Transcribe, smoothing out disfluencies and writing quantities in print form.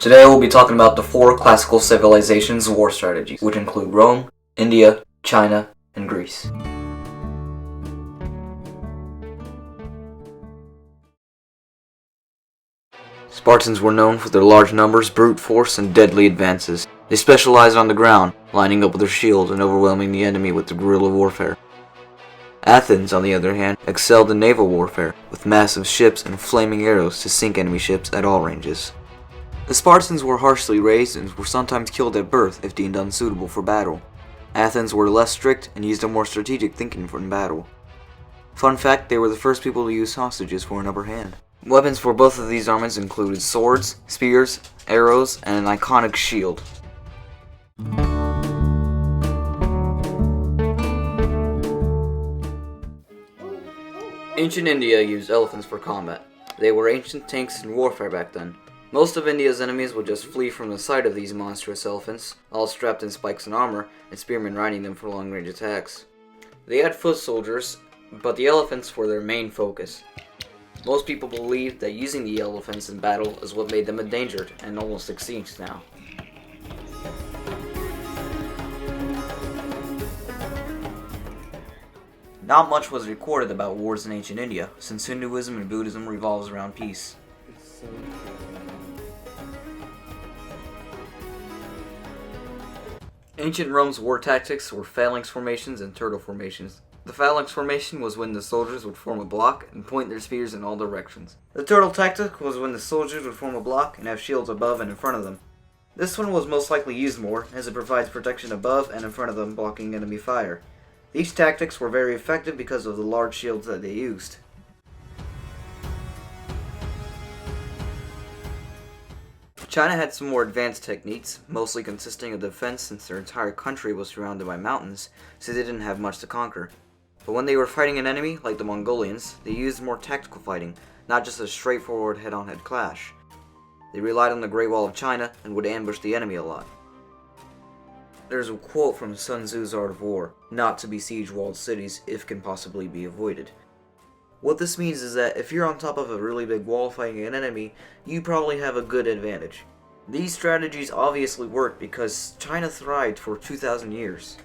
Today we'll be talking about the 4 classical civilizations' war strategies, which include Rome, India, China, and Greece. Spartans were known for their large numbers, brute force, and deadly advances. They specialized on the ground, lining up with their shield and overwhelming the enemy with the guerrilla warfare. Athens, on the other hand, excelled in naval warfare, with massive ships and flaming arrows to sink enemy ships at all ranges. The Spartans were harshly raised and were sometimes killed at birth if deemed unsuitable for battle. Athens were less strict and used a more strategic thinking in battle. Fun fact, they were the first people to use hostages for an upper hand. Weapons for both of these armies included swords, spears, arrows, and an iconic shield. Ancient India used elephants for combat. They were ancient tanks in warfare back then. Most of India's enemies would just flee from the sight of these monstrous elephants, all strapped in spikes and armor, and spearmen riding them for long-range attacks. They had foot soldiers, but the elephants were their main focus. Most people believed that using the elephants in battle is what made them endangered and almost extinct now. Not much was recorded about wars in ancient India, since Hinduism and Buddhism revolves around peace. Ancient Rome's war tactics were phalanx formations and turtle formations. The phalanx formation was when the soldiers would form a block and point their spears in all directions. The turtle tactic was when the soldiers would form a block and have shields above and in front of them. This one was most likely used more, as it provides protection above and in front of them, blocking enemy fire. These tactics were very effective because of the large shields that they used. China had some more advanced techniques, mostly consisting of defense since their entire country was surrounded by mountains, so they didn't have much to conquer. But when they were fighting an enemy, like the Mongolians, they used more tactical fighting, not just a straightforward head-on-head clash. They relied on the Great Wall of China and would ambush the enemy a lot. There's a quote from Sun Tzu's Art of War, not to besiege walled cities if can possibly be avoided. What this means is that if you're on top of a really big wall fighting an enemy, you probably have a good advantage. These strategies obviously worked because China thrived for 2,000 years.